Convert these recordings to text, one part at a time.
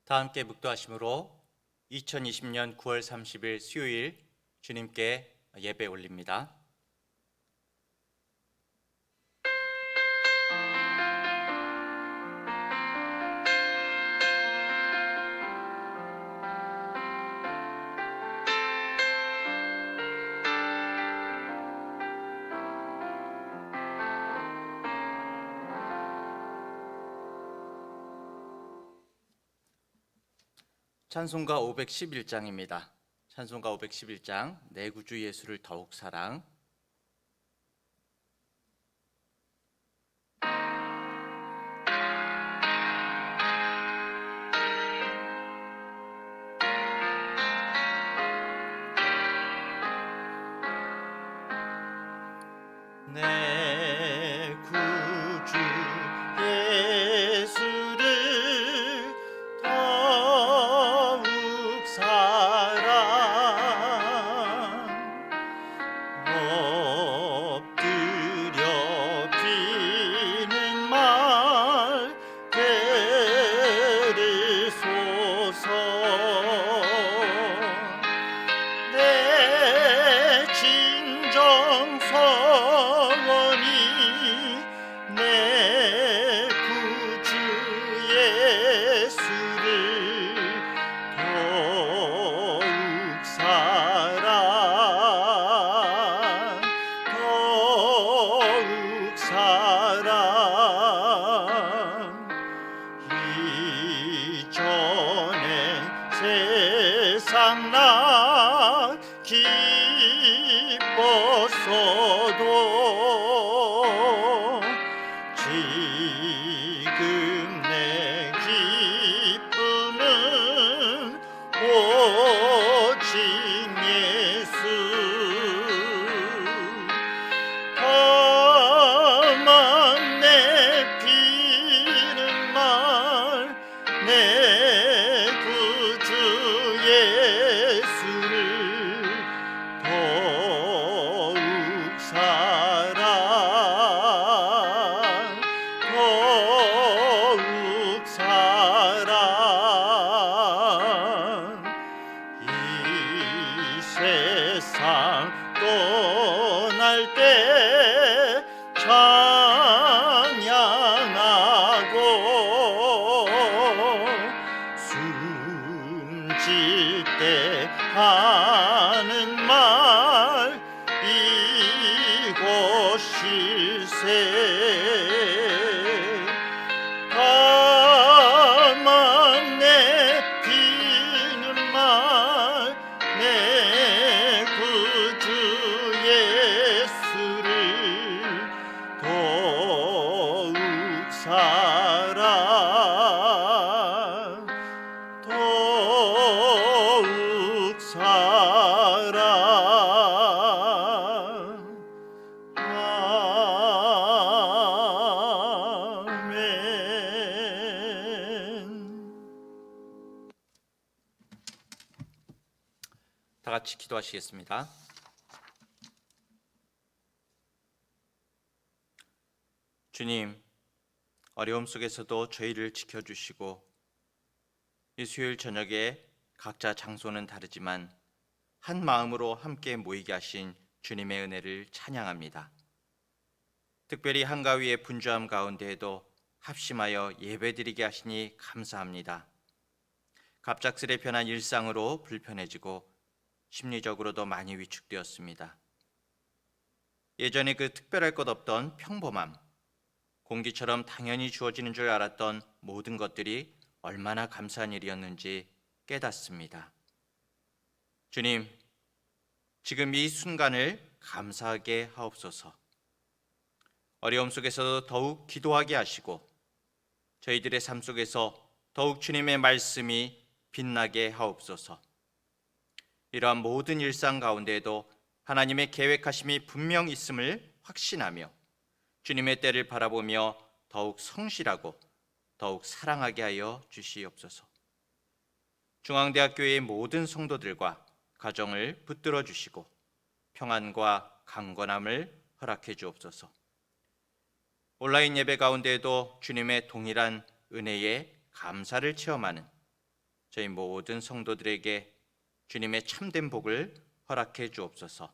다 함께 묵도하심으로 2020년 9월 30일 수요일 주님께 예배 올립니다. 찬송가 511장입니다. 찬송가 511장 내 구주 예수를 더욱 사랑. 내 구주 예수를 더욱 사랑. 엎드려 비는 말 들으소서. 내 진정 서원이 내 구주 예수를 더욱 사랑. 더욱 사랑. 이전엔 세상 나 기뻤어도 지금 내 기쁨은 오직 예수. 다만 내피는 말 내 구주 예수를 더욱 사랑. 더욱 사랑. 이 세상 떠날 때 찬양하고 숨질 때 하는 말 이곳일세. 다만 내피는 말 내 구주 예수를 더욱 사랑. 더욱 사랑. 다 같이 기도하시겠습니다. 주님, 어려움 속에서도 저희를 지켜주시고 이 수요일 저녁에 각자 장소는 다르지만 한 마음으로 함께 모이게 하신 주님의 은혜를 찬양합니다. 특별히 한가위의 분주함 가운데에도 합심하여 예배드리게 하시니 감사합니다. 갑작스레 변한 일상으로 불편해지고 심리적으로도 많이 위축되었습니다. 예전에 그 특별할 것 없던 평범함, 공기처럼 당연히 주어지는 줄 알았던 모든 것들이 얼마나 감사한 일이었는지 깨닫습니다. 주님, 지금 이 순간을 감사하게 하옵소서. 어려움 속에서도 더욱 기도하게 하시고 저희들의 삶 속에서 더욱 주님의 말씀이 빛나게 하옵소서. 이러한 모든 일상 가운데에도 하나님의 계획하심이 분명 있음을 확신하며 주님의 때를 바라보며 더욱 성실하고 더욱 사랑하게 하여 주시옵소서. 중앙대학교의 모든 성도들과 가정을 붙들어 주시고 평안과 강건함을 허락해 주옵소서. 온라인 예배 가운데에도 주님의 동일한 은혜에 감사를 체험하는 저희 모든 성도들에게 주님의 참된 복을 허락해 주옵소서.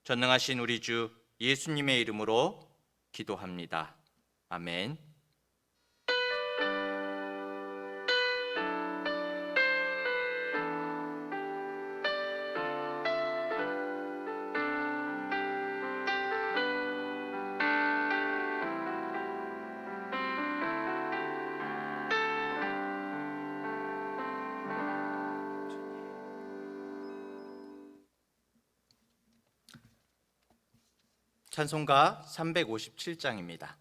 전능하신 우리 주 예수님의 이름으로 기도합니다. 아멘. 찬송가 357장입니다.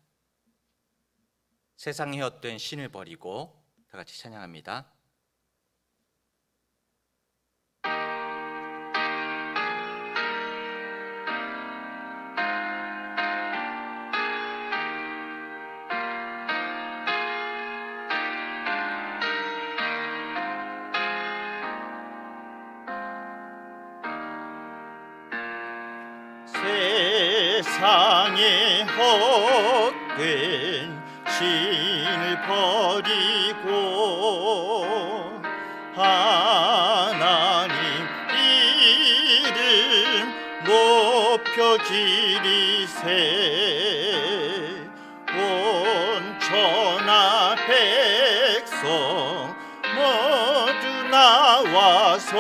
세상에 헛된 신을 버리고 다 같이 찬양합니다. 세상에 헛된 신을 버리고 하나님 이름 높여지리세. 온 천하 백성 모두 나와서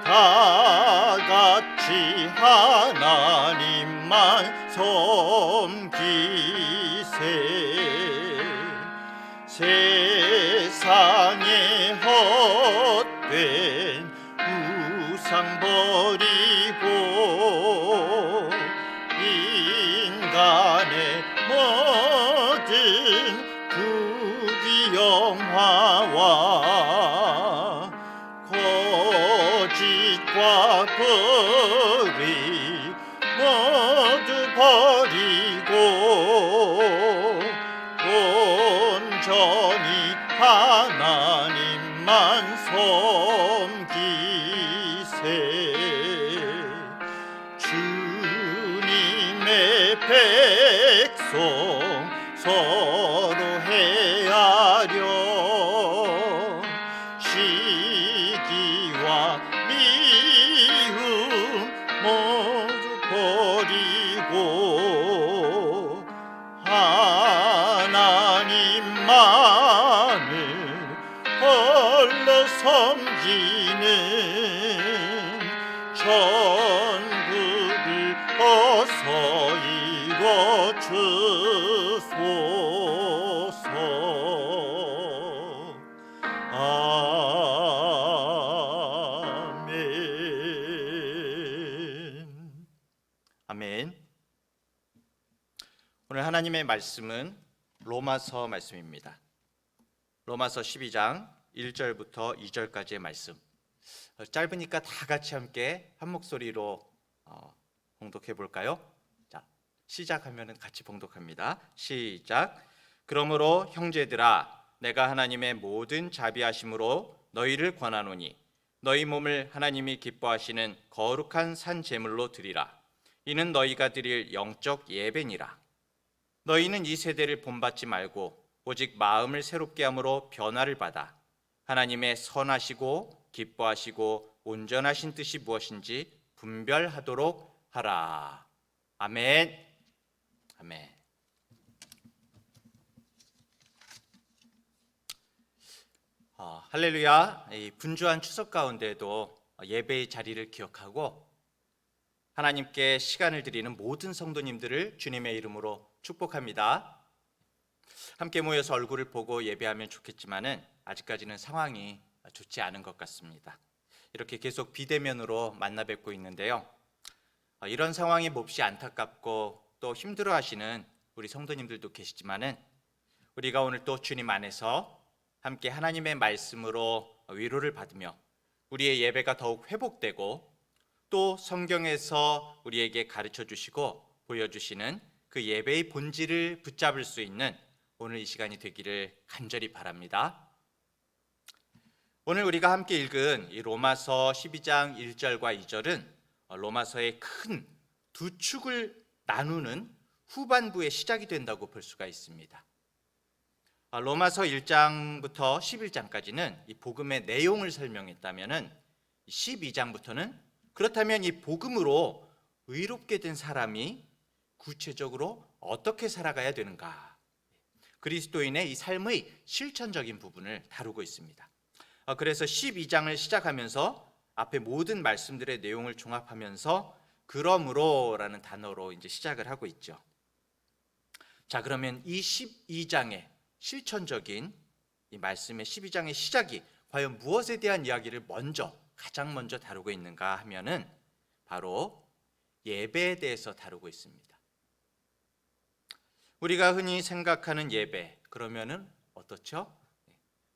다 같이 하나님만 섬기세. 세상에 헛된 우상 버리고 인간의 모든 부귀영화와 거짓과 거리 모두 버리고 온전히 하나님만 섬기세. 주님의 백성 서로 헤아려 시기와 미움 모두 버리고 하나님만을 홀로 섬기는 천국을 어서 이뤄 주소서. 아멘. 오늘 하나님의 말씀은 로마서 말씀입니다. 로마서 12장 1절부터 2절까지의 말씀. 짧으니까 다 같이 함께 한 목소리로 봉독해 볼까요? 자, 시작하면은 같이 봉독합니다. 시작. 그러므로 형제들아, 내가 하나님의 모든 자비하심으로 너희를 권하노니 너희 몸을 하나님이 기뻐하시는 거룩한 산 제물로 드리라. 이는 너희가 드릴 영적 예배니라. 너희는 이 세대를 본받지 말고 오직 마음을 새롭게 함으로 변화를 받아 하나님의 선하시고 기뻐하시고 온전하신 뜻이 무엇인지 분별하도록 하라. 아멘. 아멘. 할렐루야. 이 분주한 추석 가운데도 예배의 자리를 기억하고 하나님께 시간을 드리는 모든 성도님들을 주님의 이름으로 축복합니다. 함께 모여서 얼굴을 보고 예배하면 좋겠지만은 아직까지는 상황이 좋지 않은 것 같습니다. 이렇게 계속 비대면으로 만나 뵙고 있는데요. 이런 상황이 몹시 안타깝고 또 힘들어하시는 우리 성도님들도 계시지만은 우리가 오늘 또 주님 안에서 함께 하나님의 말씀으로 위로를 받으며 우리의 예배가 더욱 회복되고 또 성경에서 우리에게 가르쳐 주시고 보여주시는 그 예배의 본질을 붙잡을 수 있는 오늘 이 시간이 되기를 간절히 바랍니다. 오늘 우리가 함께 읽은 이 로마서 12장 1절과 2절은 로마서의 큰 두 축을 나누는 후반부의 시작이 된다고 볼 수가 있습니다. 로마서 1장부터 11장까지는 이 복음의 내용을 설명했다면은 12장부터는 그렇다면 이 복음으로 의롭게 된 사람이 구체적으로 어떻게 살아가야 되는가, 그리스도인의 이 삶의 실천적인 부분을 다루고 있습니다. 그래서 12장을 시작하면서 앞에 모든 말씀들의 내용을 종합하면서 그러므로라는 단어로 이제 시작을 하고 있죠. 자, 그러면 이 12장의 실천적인 이 말씀의 12장의 시작이 과연 무엇에 대한 이야기를 가장 먼저 다루고 있는가 하면은 바로 예배에 대해서 다루고 있습니다. 우리가 흔히 생각하는 예배, 그러면은 어떻죠?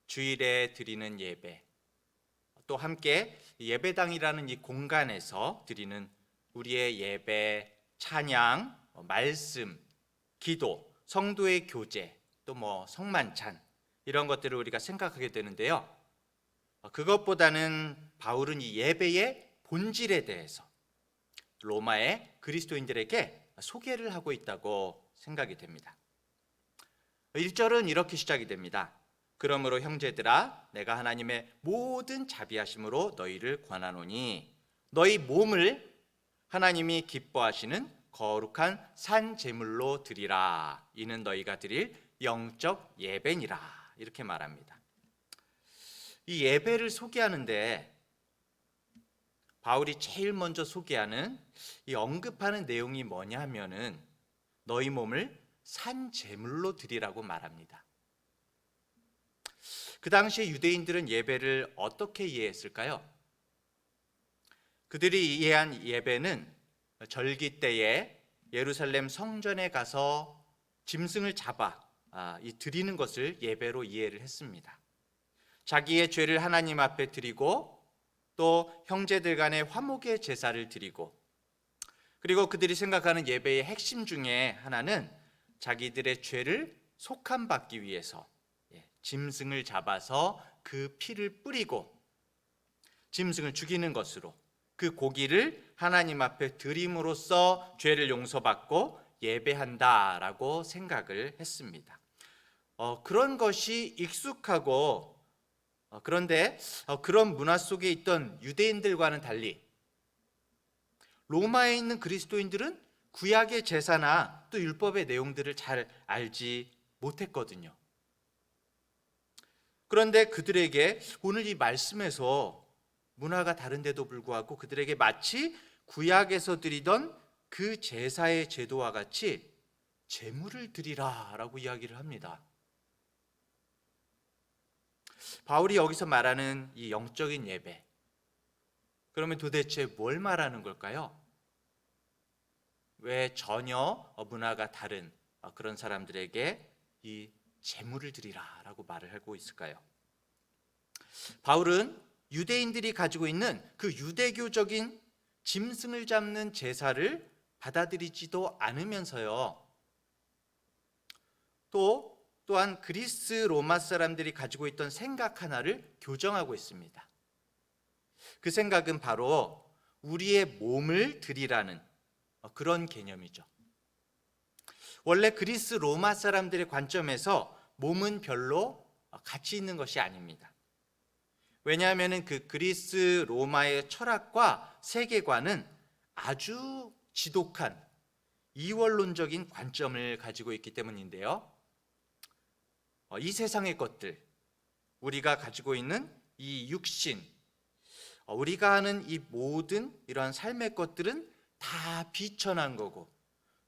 주일에 드리는 예배, 또 함께 예배당이라는 이 공간에서 드리는 우리의 예배, 찬양, 말씀, 기도, 성도의 교제, 또 성만찬, 이런 것들을 우리가 생각하게 되는데요. 그것보다는 바울은 이 예배의 본질에 대해서 로마의 그리스도인들에게 소개를 하고 있다고 생각이 됩니다. 1절은 이렇게 시작이 됩니다. 그러므로 형제들아, 내가 하나님의 모든 자비하심으로 너희를 권하노니 너희 몸을 하나님이 기뻐하시는 거룩한 산 제물로 드리라. 이는 너희가 드릴 영적 예배니라. 이렇게 말합니다. 이 예배를 소개하는데 바울이 제일 먼저 소개하는 이 언급하는 내용이 뭐냐 하면은 너희 몸을 산 제물로 드리라고 말합니다. 그 당시에 유대인들은 예배를 어떻게 이해했을까요? 그들이 이해한 예배는 절기 때에 예루살렘 성전에 가서 짐승을 잡아 드리는 것을 예배로 이해를 했습니다. 자기의 죄를 하나님 앞에 드리고 또 형제들 간의 화목의 제사를 드리고, 그리고 그들이 생각하는 예배의 핵심 중에 하나는 자기들의 죄를 속함받기 위해서 짐승을 잡아서 그 피를 뿌리고 짐승을 죽이는 것으로 그 고기를 하나님 앞에 드림으로써 죄를 용서받고 예배한다라고 생각을 했습니다. 그런 것이 익숙하고 그런데 그런 문화 속에 있던 유대인들과는 달리 로마에 있는 그리스도인들은 구약의 제사나 또 율법의 내용들을 잘 알지 못했거든요. 그런데 그들에게 오늘 이 말씀에서 문화가 다른데도 불구하고 그들에게 마치 구약에서 드리던 그 제사의 제도와 같이 제물을 드리라라고 이야기를 합니다. 바울이 여기서 말하는 이 영적인 예배, 그러면 도대체 뭘 말하는 걸까요? 왜 전혀 문화가 다른 그런 사람들에게 이 제물을 드리라라고 말을 하고 있을까요? 바울은 유대인들이 가지고 있는 그 유대교적인 짐승을 잡는 제사를 받아들이지도 않으면서요, 또한 그리스 로마 사람들이 가지고 있던 생각 하나를 교정하고 있습니다. 그 생각은 바로 우리의 몸을 드리라는 그런 개념이죠. 원래 그리스 로마 사람들의 관점에서 몸은 별로 가치 있는 것이 아닙니다. 왜냐하면 그 그리스 로마의 철학과 세계관은 아주 지독한 이원론적인 관점을 가지고 있기 때문인데요. 이 세상의 것들, 우리가 가지고 있는 이 육신, 우리가 하는 이 모든 이러한 삶의 것들은 다 비천한 거고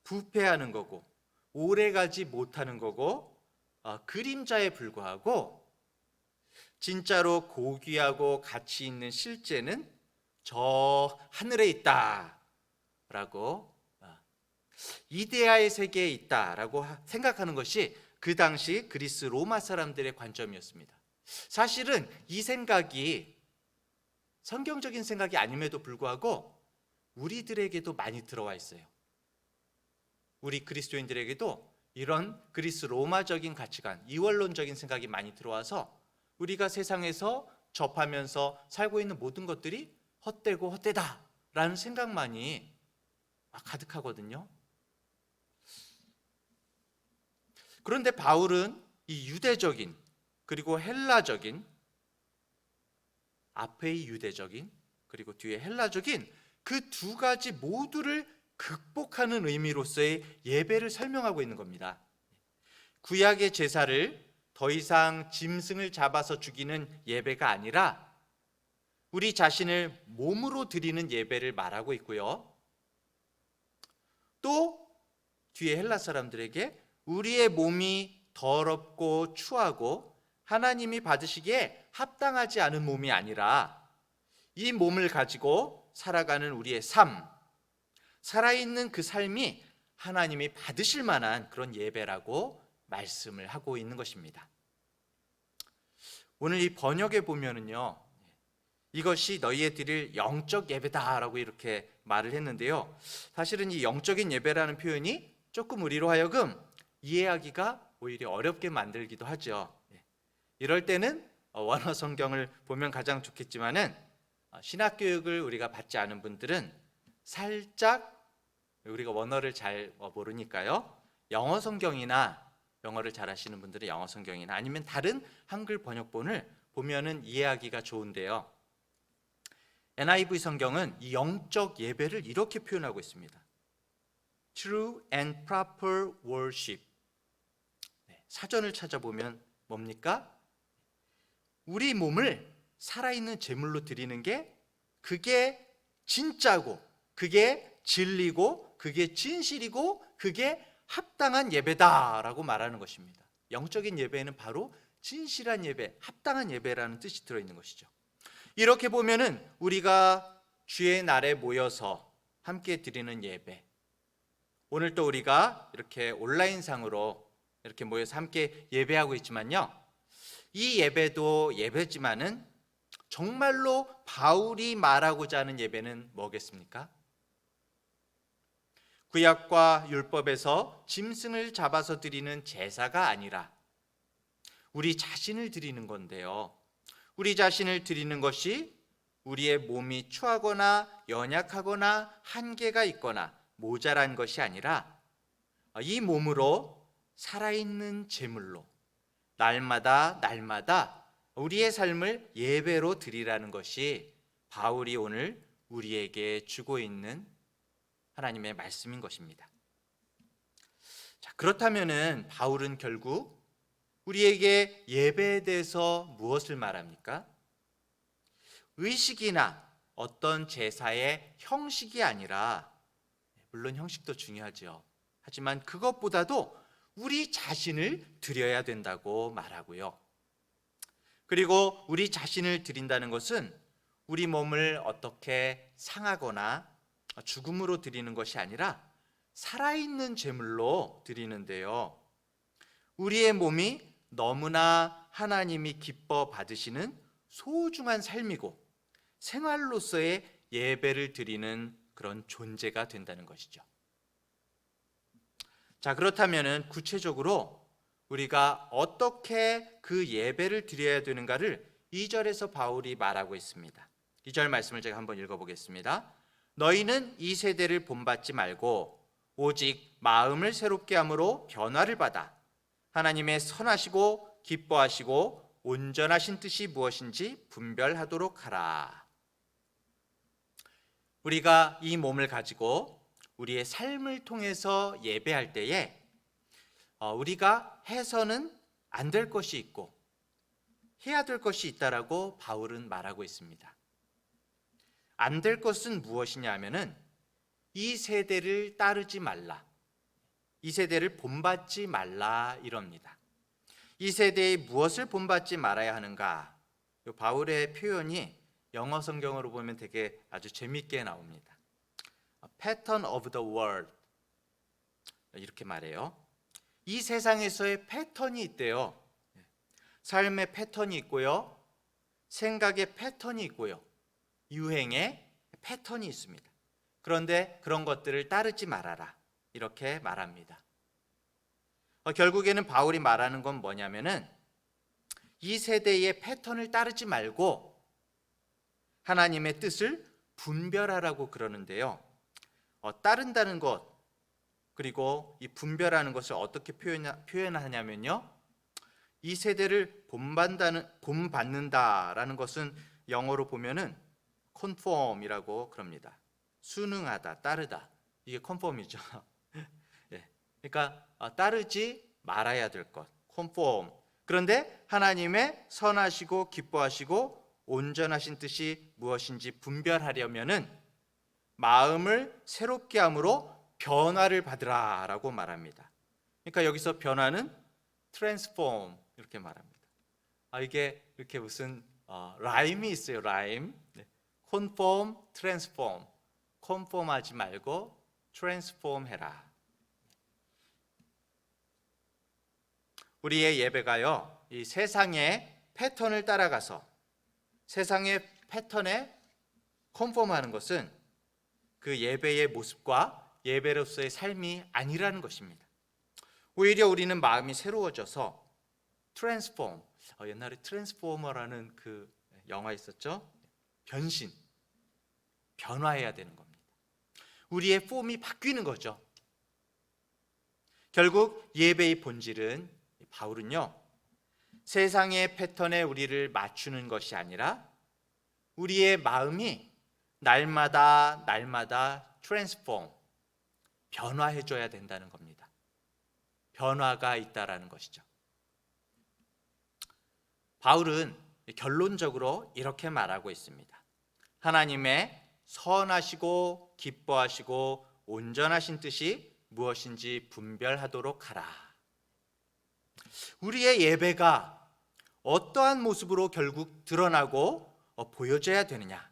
부패하는 거고 오래가지 못하는 거고 그림자에 불과하고, 진짜로 고귀하고 가치 있는 실제는 저 하늘에 있다라고, 이데아의 세계에 있다라고 생각하는 것이 그 당시 그리스 로마 사람들의 관점이었습니다. 사실은 이 생각이 성경적인 생각이 아님에도 불구하고 우리들에게도 많이 들어와 있어요. 우리 그리스도인들에게도 이런 그리스 로마적인 가치관, 이원론적인 생각이 많이 들어와서 우리가 세상에서 접하면서 살고 있는 모든 것들이 헛되고 헛되다라는 생각만이 가득하거든요. 그런데 바울은 이 유대적인 그리고 헬라적인, 앞의 유대적인 그리고 뒤에 헬라적인 그 두 가지 모두를 극복하는 의미로서의 예배를 설명하고 있는 겁니다. 구약의 제사를 더 이상 짐승을 잡아서 죽이는 예배가 아니라 우리 자신을 몸으로 드리는 예배를 말하고 있고요. 또 뒤에 헬라 사람들에게 우리의 몸이 더럽고 추하고 하나님이 받으시기에 합당하지 않은 몸이 아니라 이 몸을 가지고 살아가는 우리의 삶, 살아있는 그 삶이 하나님이 받으실 만한 그런 예배라고 말씀을 하고 있는 것입니다. 오늘 이 번역에 보면은요, 이것이 너희의 드릴 영적 예배다라고 이렇게 말을 했는데요. 사실은 이 영적인 예배라는 표현이 조금 우리로 하여금 이해하기가 오히려 어렵게 만들기도 하죠. 이럴 때는 원어 성경을 보면 가장 좋겠지만은 신학 교육을 우리가 받지 않은 분들은 살짝 우리가 원어를 잘 모르니까요. 영어 성경이나 영어를 잘 하시는 분들은 영어 성경이나 아니면 다른 한글 번역본을 보면은 이해하기가 좋은데요. NIV 성경은 이 영적 예배를 이렇게 표현하고 있습니다. True and proper worship. 사전을 찾아보면 뭡니까? 우리 몸을 살아있는 제물로 드리는 게 그게 진짜고 그게 진리고 그게 진실이고 그게 합당한 예배다라고 말하는 것입니다. 영적인 예배에는 바로 진실한 예배, 합당한 예배라는 뜻이 들어있는 것이죠. 이렇게 보면은 우리가 주의 날에 모여서 함께 드리는 예배, 오늘 또 우리가 이렇게 온라인상으로 이렇게 모여서 함께 예배하고 있지만요, 이 예배도 예배지만은 정말로 바울이 말하고자 하는 예배는 뭐겠습니까? 구약과 율법에서 짐승을 잡아서 드리는 제사가 아니라 우리 자신을 드리는 건데요. 우리 자신을 드리는 것이 우리의 몸이 추하거나 연약하거나 한계가 있거나 모자란 것이 아니라 이 몸으로 살아있는 제물로 날마다 우리의 삶을 예배로 드리라는 것이 바울이 오늘 우리에게 주고 있는 하나님의 말씀인 것입니다. 자, 그렇다면은 바울은 결국 우리에게 예배에 대해서 무엇을 말합니까? 의식이나 어떤 제사의 형식이 아니라, 물론 형식도 중요하죠. 하지만 그것보다도 우리 자신을 드려야 된다고 말하고요. 그리고 우리 자신을 드린다는 것은 우리 몸을 어떻게 상하거나 죽음으로 드리는 것이 아니라 살아있는 제물로 드리는데요. 우리의 몸이 너무나 하나님이 기뻐 받으시는 소중한 삶이고 생활로서의 예배를 드리는 그런 존재가 된다는 것이죠. 자, 그렇다면은 구체적으로 우리가 어떻게 그 예배를 드려야 되는가를 2절에서 바울이 말하고 있습니다. 2절 말씀을 제가 한번 읽어보겠습니다. 너희는 이 세대를 본받지 말고 오직 마음을 새롭게 함으로 변화를 받아 하나님의 선하시고 기뻐하시고 온전하신 뜻이 무엇인지 분별하도록 하라. 우리가 이 몸을 가지고 우리의 삶을 통해서 예배할 때에 우리가 해서는 안 될 것이 있고 해야 될 것이 있다라고 바울은 말하고 있습니다. 안 될 것은 무엇이냐 하면은 이 세대를 따르지 말라, 이 세대를 본받지 말라 이럽니다. 이 세대에 무엇을 본받지 말아야 하는가? 바울의 표현이 영어 성경으로 보면 되게 아주 재밌게 나옵니다. Pattern of the world, 이렇게 말해요. 이 세상에서의 패턴이 있대요. 삶의 패턴이 있고요, 생각의 패턴이 있고요, 유행의 패턴이 있습니다. 그런데 그런 것들을 따르지 말아라, 이렇게 말합니다. 결국에는 바울이 말하는 건 뭐냐면은 이 세대의 패턴을 따르지 말고 하나님의 뜻을 분별하라고 그러는데요. 따른다는 것, 그리고 이 분별하는 것을 어떻게 표현하냐면요, 이 세대를 본받는다라는 것은 영어로 보면은 conform이라고 그럽니다. 순응하다, 따르다. 이게 conform이죠. 예. 그러니까 따르지 말아야 될 것, conform. 그런데 하나님의 선하시고 기뻐하시고 온전하신 뜻이 무엇인지 분별하려면은 마음을 새롭게 함으로 변화를 받으라라고 말합니다. 그러니까 여기서 변화는 transform 이렇게 말합니다. 이게 이렇게 무슨 라임이 있어요. 라임. 네. conform, transform. conform하지 말고 transform 해라. 우리의 예배가요, 이 세상의 패턴을 따라가서 세상의 패턴에 컨폼하는 것은 그 예배의 모습과 예배로서의 삶이 아니라는 것입니다. 오히려 우리는 마음이 새로워져서 트랜스폼, 옛날에 트랜스포머라는 그 영화 있었죠? 변신, 변화해야 되는 겁니다. 우리의 폼이 바뀌는 거죠. 결국 예배의 본질은, 바울은요, 세상의 패턴에 우리를 맞추는 것이 아니라 우리의 마음이 날마다 트랜스폼, 변화해줘야 된다는 겁니다. 변화가 있다라는 것이죠. 바울은 결론적으로 이렇게 말하고 있습니다. 하나님의 선하시고 기뻐하시고 온전하신 뜻이 무엇인지 분별하도록 하라. 우리의 예배가 어떠한 모습으로 결국 드러나고 보여져야 되느냐?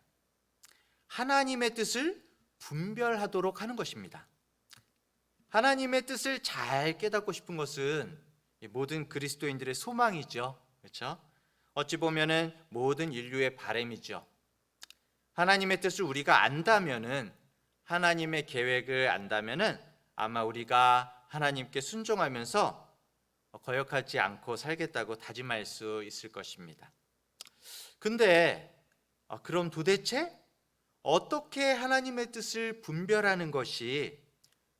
하나님의 뜻을 분별하도록 하는 것입니다. 하나님의 뜻을 잘 깨닫고 싶은 것은 모든 그리스도인들의 소망이죠. 그렇죠? 어찌 보면은 모든 인류의 바람이죠. 하나님의 뜻을 우리가 안다면은, 하나님의 계획을 안다면은 아마 우리가 하나님께 순종하면서 거역하지 않고 살겠다고 다짐할 수 있을 것입니다. 근데 그럼 도대체 어떻게 하나님의 뜻을 분별하는 것이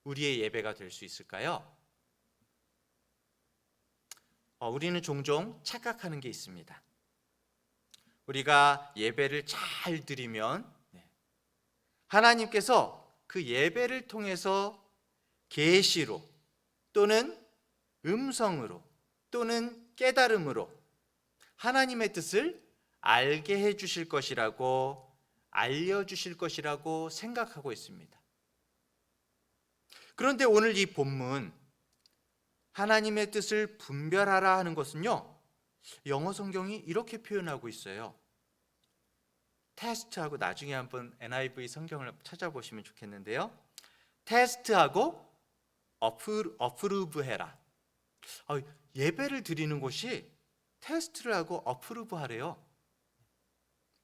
우리의 예배가 될 수 있을까요? 우리는 종종 착각하는 게 있습니다. 우리가 예배를 잘 드리면 하나님께서 그 예배를 통해서 계시로 또는 음성으로 또는 깨달음으로 하나님의 뜻을 알게 해 주실 것이라고, 알려주실 것이라고 생각하고 있습니다. 그런데 오늘 이 본문, 하나님의 뜻을 분별하라 하는 것은요, 영어 성경이 이렇게 표현하고 있어요. 테스트하고, 나중에 한번 NIV 성경을 찾아보시면 좋겠는데요, 테스트하고 어프루브 해라. 예배를 드리는 것이 테스트를 하고 어프루브 하래요.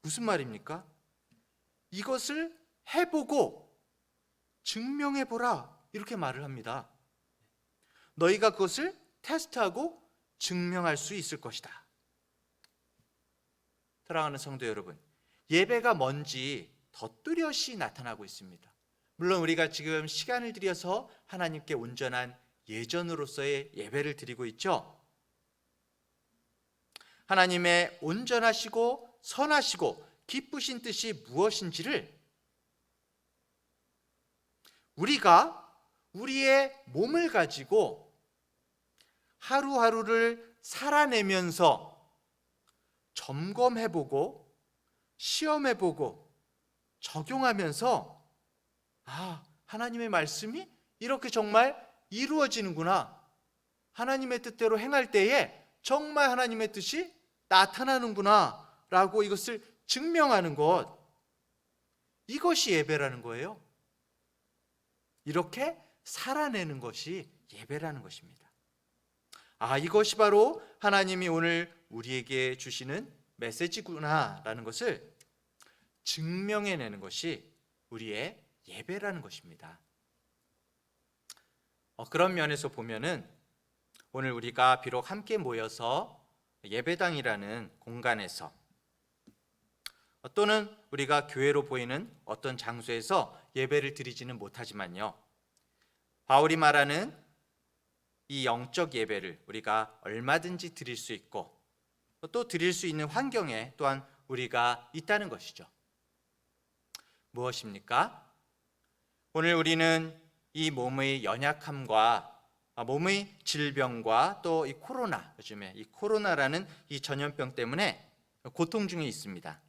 무슨 말입니까? 이것을 해보고 증명해보라, 이렇게 말을 합니다. 너희가 그것을 테스트하고 증명할 수 있을 것이다. 사랑하는 성도 여러분, 예배가 뭔지 더 뚜렷이 나타나고 있습니다. 물론 우리가 지금 시간을 들여서 하나님께 온전한 예전으로서의 예배를 드리고 있죠. 하나님의 온전하시고 선하시고 기쁘신 뜻이 무엇인지를 우리가 우리의 몸을 가지고 하루하루를 살아내면서 점검해보고 시험해보고 적용하면서, 하나님의 말씀이 이렇게 정말 이루어지는구나, 하나님의 뜻대로 행할 때에 정말 하나님의 뜻이 나타나는구나 라고 이것을 증명하는 것, 이것이 예배라는 거예요. 이렇게 살아내는 것이 예배라는 것입니다. 이것이 바로 하나님이 오늘 우리에게 주시는 메시지구나 라는 것을 증명해내는 것이 우리의 예배라는 것입니다. 그런 면에서 보면은 오늘 우리가 비록 함께 모여서 예배당이라는 공간에서 또는 우리가 교회로 보이는 어떤 장소에서 예배를 드리지는 못하지만요, 바울이 말하는 이 영적 예배를 우리가 얼마든지 드릴 수 있고 또 드릴 수 있는 환경에 또한 우리가 있다는 것이죠. 무엇입니까? 오늘 우리는 이 몸의 연약함과 몸의 질병과 또 이 코로나, 요즘에 이 코로나라는 이 전염병 때문에 고통 중에 있습니다.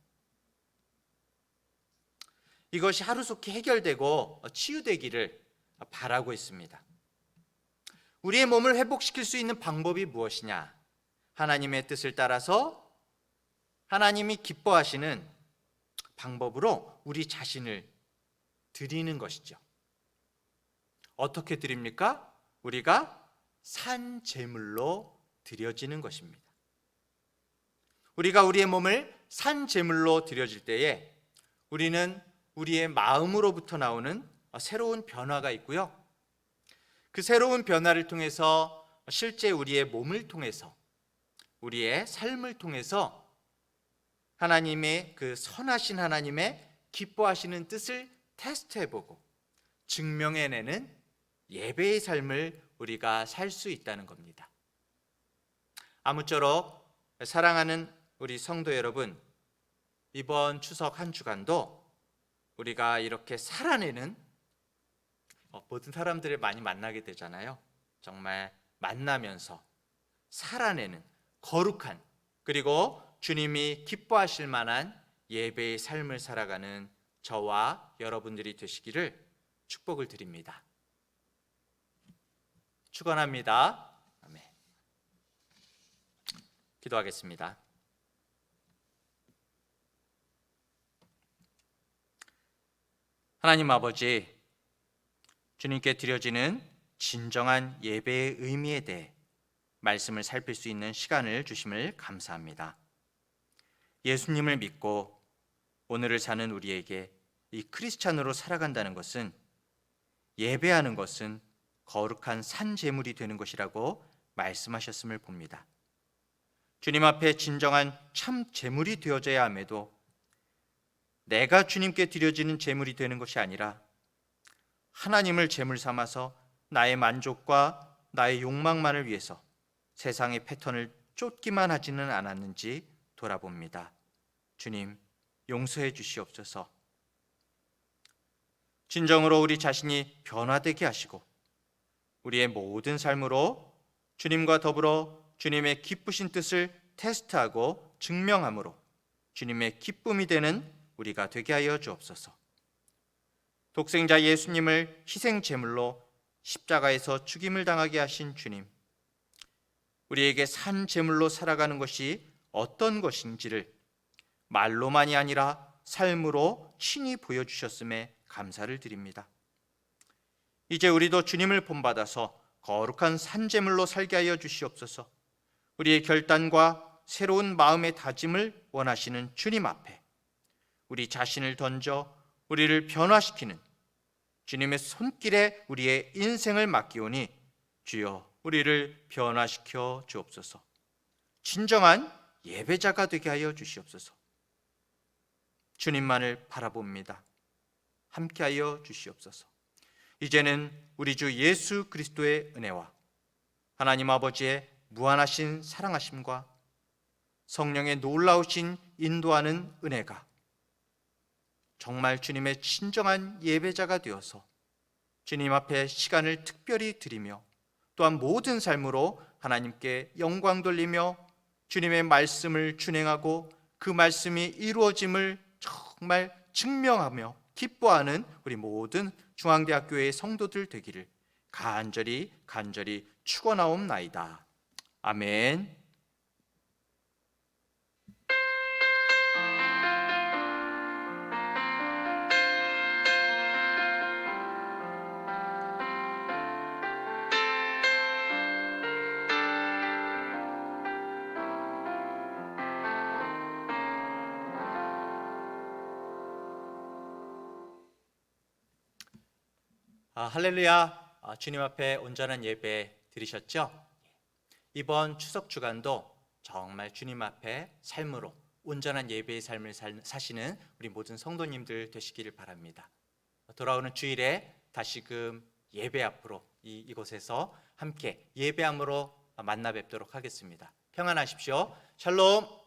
이것이 하루속히 해결되고 치유되기를 바라고 있습니다. 우리의 몸을 회복시킬 수 있는 방법이 무엇이냐? 하나님의 뜻을 따라서 하나님이 기뻐하시는 방법으로 우리 자신을 드리는 것이죠. 어떻게 드립니까? 우리가 산 제물로 드려지는 것입니다. 우리가 우리의 몸을 산 제물로 드려질 때에 우리는 우리의 마음으로부터 나오는 새로운 변화가 있고요. 그 새로운 변화를 통해서 실제 우리의 몸을 통해서 우리의 삶을 통해서 하나님의 그 선하신 하나님의 기뻐하시는 뜻을 테스트해보고 증명해내는 예배의 삶을 우리가 살 수 있다는 겁니다. 아무쪼록 사랑하는 우리 성도 여러분, 이번 추석 한 주간도 우리가 이렇게 살아내는 모든 사람들을 많이 만나게 되잖아요. 정말 만나면서 살아내는 거룩한 그리고 주님이 기뻐하실 만한 예배의 삶을 살아가는 저와 여러분들이 되시기를 축복을 드립니다. 축원합니다. 아멘. 기도하겠습니다. 하나님 아버지, 주님께 드려지는 진정한 예배의 의미에 대해 말씀을 살필 수 있는 시간을 주심을 감사합니다. 예수님을 믿고 오늘을 사는 우리에게 이 크리스찬으로 살아간다는 것은, 예배하는 것은 거룩한 산 제물이 되는 것이라고 말씀하셨음을 봅니다. 주님 앞에 진정한 참 제물이 되어져야 함에도 내가 주님께 드려지는 제물이 되는 것이 아니라 하나님을 제물 삼아서 나의 만족과 나의 욕망만을 위해서 세상의 패턴을 쫓기만 하지는 않았는지 돌아봅니다. 주님, 용서해 주시옵소서. 진정으로 우리 자신이 변화되게 하시고 우리의 모든 삶으로 주님과 더불어 주님의 기쁘신 뜻을 테스트하고 증명함으로 주님의 기쁨이 되는 우리가 되게 하여 주옵소서. 독생자 예수님을 희생 제물로 십자가에서 죽임을 당하게 하신 주님, 우리에게 산 제물로 살아가는 것이 어떤 것인지를 말로만이 아니라 삶으로 친히 보여주셨음에 감사를 드립니다. 이제 우리도 주님을 본받아서 거룩한 산 제물로 살게 하여 주시옵소서. 우리의 결단과 새로운 마음의 다짐을 원하시는 주님 앞에 우리 자신을 던져 우리를 변화시키는 주님의 손길에 우리의 인생을 맡기오니 주여 우리를 변화시켜 주옵소서. 진정한 예배자가 되게 하여 주시옵소서. 주님만을 바라봅니다. 함께하여 주시옵소서. 이제는 우리 주 예수 그리스도의 은혜와 하나님 아버지의 무한하신 사랑하심과 성령의 놀라우신 인도하는 은혜가 정말 주님의 진정한 예배자가 되어서 주님 앞에 시간을 특별히 드리며 또한 모든 삶으로 하나님께 영광 돌리며 주님의 말씀을 준행하고 그 말씀이 이루어짐을 정말 증명하며 기뻐하는 우리 모든 중앙대학교의 성도들 되기를 간절히 축원하옵나이다. 아멘. 할렐루야. 주님 앞에 온전한 예배 드리셨죠? 이번 추석 주간도 정말 주님 앞에 삶으로 온전한 예배의 삶을 사시는 우리 모든 성도님들 되시기를 바랍니다. 돌아오는 주일에 다시금 예배 앞으로 이곳에서 함께 예배함으로 만나 뵙도록 하겠습니다. 평안하십시오. 샬롬.